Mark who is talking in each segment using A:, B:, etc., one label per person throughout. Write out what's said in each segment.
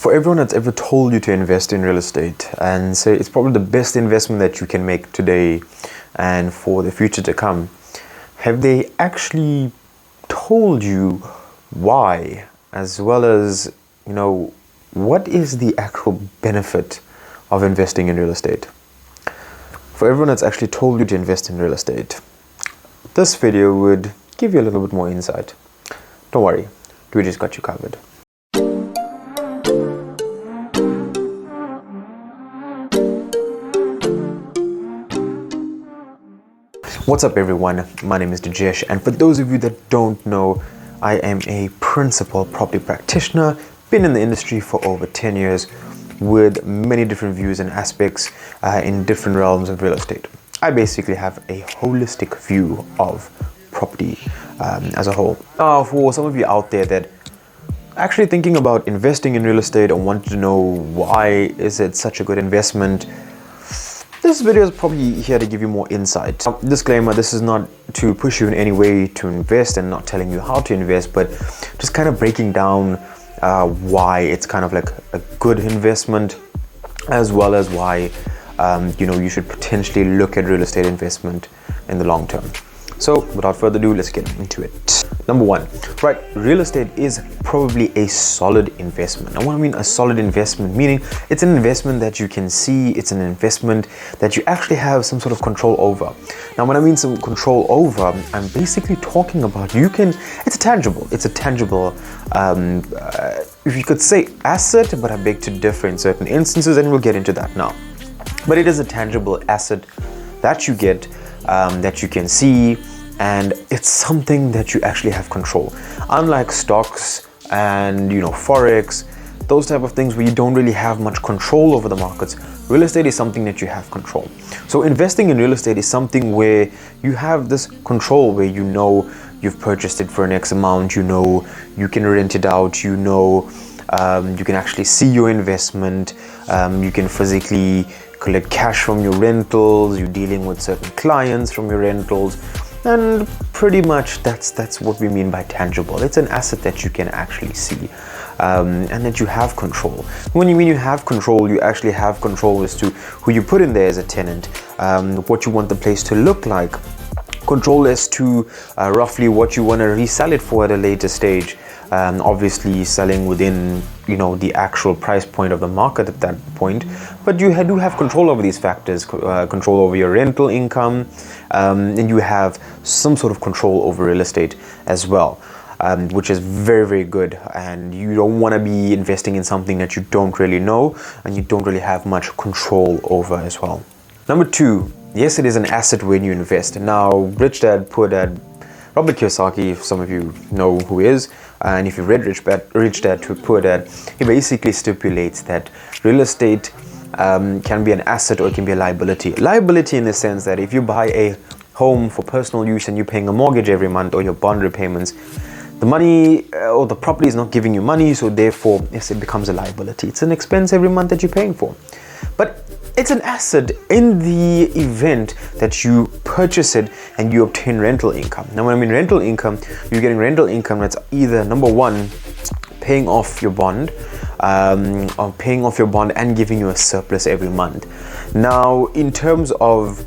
A: For everyone that's ever told you to invest in real estate and say it's probably the best investment that you can make today and for the future to come, have they actually told you why, as well as, what is the actual benefit of investing in real estate? For everyone that's actually told you to invest in real estate, this video would give you a little bit more insight. Don't worry, we just got you covered. What's up everyone, my name is Dijesh, and for those of you that don't know, I am a principal property practitioner, been in the industry for over 10 years with many different views and aspects in different realms of real estate. I basically have a holistic view of property as a whole. For some of you out there that are actually thinking about investing in real estate or want to know why is it such a good investment, this video is probably here to give you more insight. Disclaimer, this is not to push you in any way to invest and not telling you how to invest, but just kind of breaking down why it's kind of like a good investment, as well as why you should potentially look at real estate investment in the long term. So without further ado, let's get into it. Number one, right, real estate is probably a solid investment. And what I mean a solid investment, meaning it's an investment that you can see, it's an investment that you actually have some sort of control over. Now, when I mean some control over, I'm basically talking about it's a tangible, if you could say asset, but I beg to differ in certain instances, and we'll get into that now. But it is a tangible asset that you get, that you can see, and it's something that you actually have control. Unlike stocks and forex, those type of things where you don't really have much control over the markets, real estate is something that you have control. So investing in real estate is something where you have this control, where you've purchased it for an X amount, you can rent it out, you can actually see your investment, you can physically collect cash from your rentals, you're dealing with certain clients from your rentals, and pretty much that's what we mean by tangible. It's an asset that you can actually see, and that you have control. When you mean you have control, you actually have control as to who you put in there as a tenant, what you want the place to look like, control as to roughly what you want to resell it for at a later stage. Obviously selling within the actual price point of the market at that point, but you do have control over these factors, control over your rental income, and you have some sort of control over real estate as well, which is very, very good. And you don't want to be investing in something that you don't really know and you don't really have much control over as well. Number two, yes, it is an asset when you invest. Now, Rich Dad, Poor Dad, Robert Kiyosaki, if some of you know who he is, and if you read Rich Dad Poor Dad, he basically stipulates that real estate can be an asset or it can be a liability. Liability in the sense that if you buy a home for personal use and you're paying a mortgage every month or your bond repayments, the money or the property is not giving you money, so therefore, yes, it becomes a liability. It's an expense every month that you're paying for. But it's an asset in the event that you purchase it and you obtain rental income. Now, when I mean rental income, you're getting rental income that's either, number one, paying off your bond, or paying off your bond and giving you a surplus every month. Now, in terms of,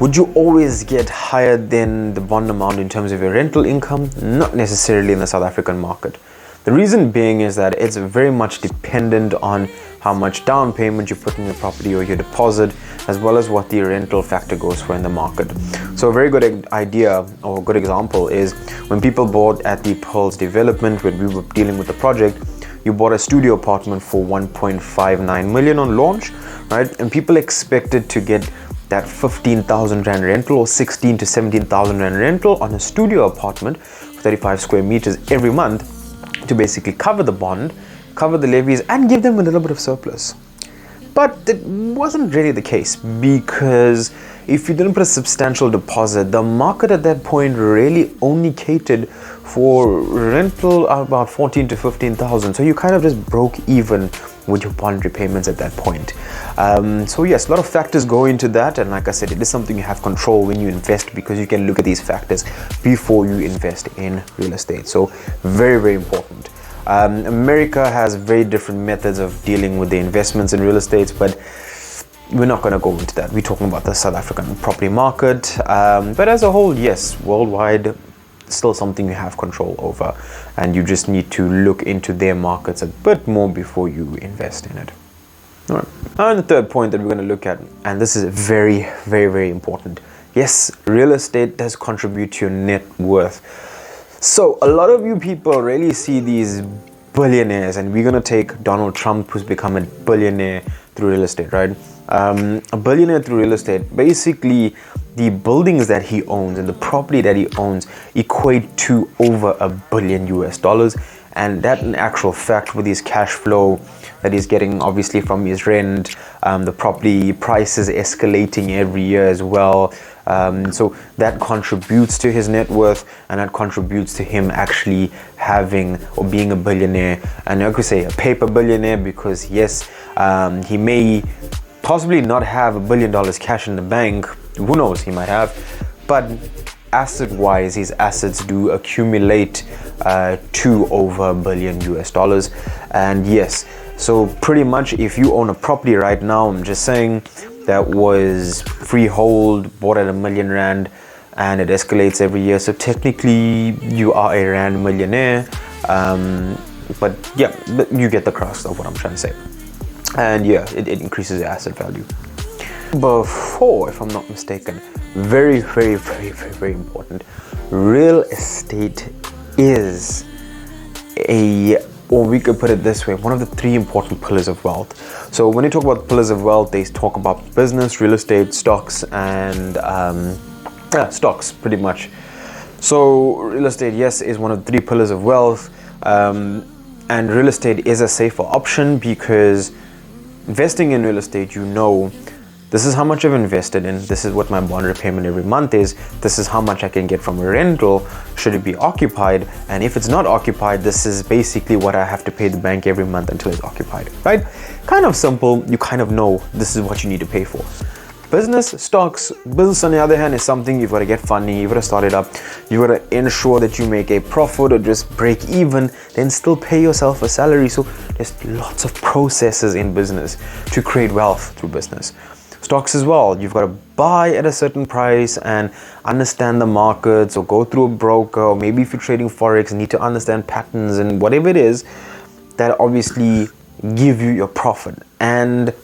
A: would you always get higher than the bond amount in terms of your rental income? Not necessarily in the South African market. The reason being is that it's very much dependent on how much down payment you put in your property or your deposit, as well as what the rental factor goes for in the market. So a very good idea or good example is when people bought at the Pearls development, when we were dealing with the project, you bought a studio apartment for 1.59 million on launch, right? And people expected to get that 15,000 Rand rental or 16 to 17,000 Rand rental on a studio apartment for 35 square meters every month to basically cover the bond, cover the levies, and give them a little bit of surplus. But it wasn't really the case, because if you didn't put a substantial deposit, the market at that point really only catered for rental about 14 to 15,000. So you kind of just broke even with your bond repayments at that point. So yes, a lot of factors go into that, and like I said, it is something you have control when you invest, because you can look at these factors before you invest in real estate. So very, very important. America has very different methods of dealing with the investments in real estate, but we're not going to go into that. We're talking about the South African property market. But as a whole, yes, worldwide, still something you have control over, and you just need to look into their markets a bit more before you invest in it. All right. And the third point that we're going to look at, and this is very, very, very important. Yes, real estate does contribute to your net worth. So a lot of you people really see these billionaires, and we're going to take Donald Trump, who's become a billionaire through real estate, right? A billionaire through real estate, basically the buildings that he owns and the property that he owns equate to over $1 billion US. And that in actual fact, with his cash flow that he's getting obviously from his rent, the property prices escalating every year as well. So that contributes to his net worth, and that contributes to him actually having or being a billionaire. And I could say a paper billionaire, because yes, he may possibly not have $1 billion cash in the bank. Who knows, he might have. But asset wise, his assets do accumulate to over $1 billion US. And yes, so pretty much if you own a property right now, I'm just saying, that was freehold, bought at R1 million, and it escalates every year, so technically you are a rand millionaire. But yeah, you get the crux of what I'm trying to say. And yeah, it increases your asset value. Before, if I'm not mistaken, very, very, very, very, very important, real estate is or we could put it this way, one of the 3 important pillars of wealth. So when you talk about pillars of wealth, they talk about business, real estate, stocks, and stocks pretty much. So real estate, yes, is one of the 3 pillars of wealth, and real estate is a safer option, because investing in real estate, you know, this is how much I've invested in, this is what my bond repayment every month is, this is how much I can get from a rental should it be occupied, and if it's not occupied, this is basically what I have to pay the bank every month until it's occupied, right? Kind of simple. You kind of know this is what you need to pay for. Business, stocks. Business, on the other hand, is something you've got to get funding, you've got to start it up, you've got to ensure that you make a profit or just break even, then still pay yourself a salary. So there's lots of processes in business to create wealth through business. Stocks as well, you've got to buy at a certain price and understand the markets, or go through a broker, or maybe if you're trading forex, need to understand patterns and whatever it is that obviously give you your profit, and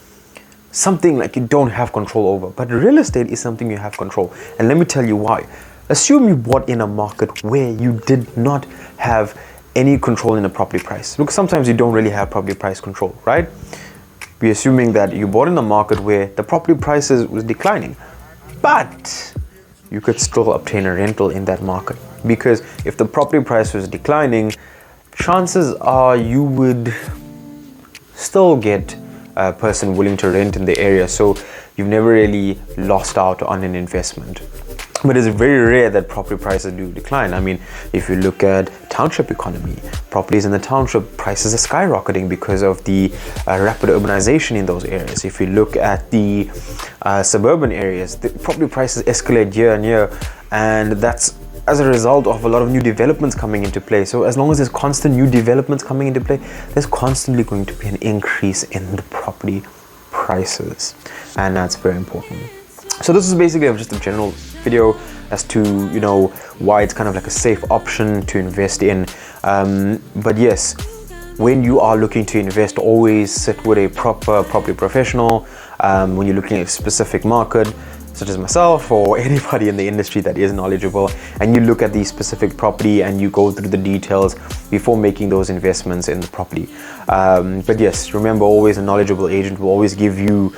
A: something like you don't have control over. But real estate is something you have control, and let me tell you why. Assume you bought in a market where you did not have any control in the property price, because sometimes you don't really have property price control, right? We're assuming that you bought in a market where the property prices was declining, but you could still obtain a rental in that market, because if the property price was declining, chances are you would still get a person willing to rent in the area, so you've never really lost out on an investment. But it's very rare that property prices do decline. I mean, if you look at township economy, properties in the township prices are skyrocketing because of the rapid urbanization in those areas. If you look at the suburban areas, the property prices escalate year on year, and that's as a result of a lot of new developments coming into play. So as long as there's constant new developments coming into play, there's constantly going to be an increase in the property prices, and that's very important. So this is basically just a general video as to, you know, why it's kind of like a safe option to invest in. But yes, when you are looking to invest, always sit with a proper property professional. When you're looking at a specific market, such as myself or anybody in the industry that is knowledgeable, and you look at the specific property and you go through the details before making those investments in the property. But yes, remember, always a knowledgeable agent will always give you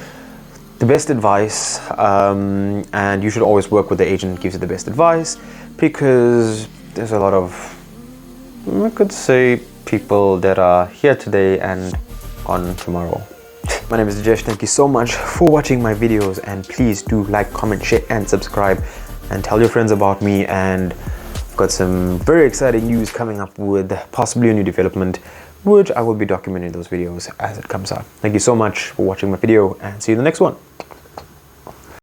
A: the best advice, and you should always work with the agent who gives you the best advice, because there's a lot of, I could say, people that are here today and gone tomorrow. My name is Jesh. Thank you so much for watching my videos, and please do like, comment, share and subscribe, and tell your friends about me. And I've got some very exciting news coming up with possibly a new development, which I will be documenting those videos as it comes out. Thank you so much for watching my video, and see you in the next one.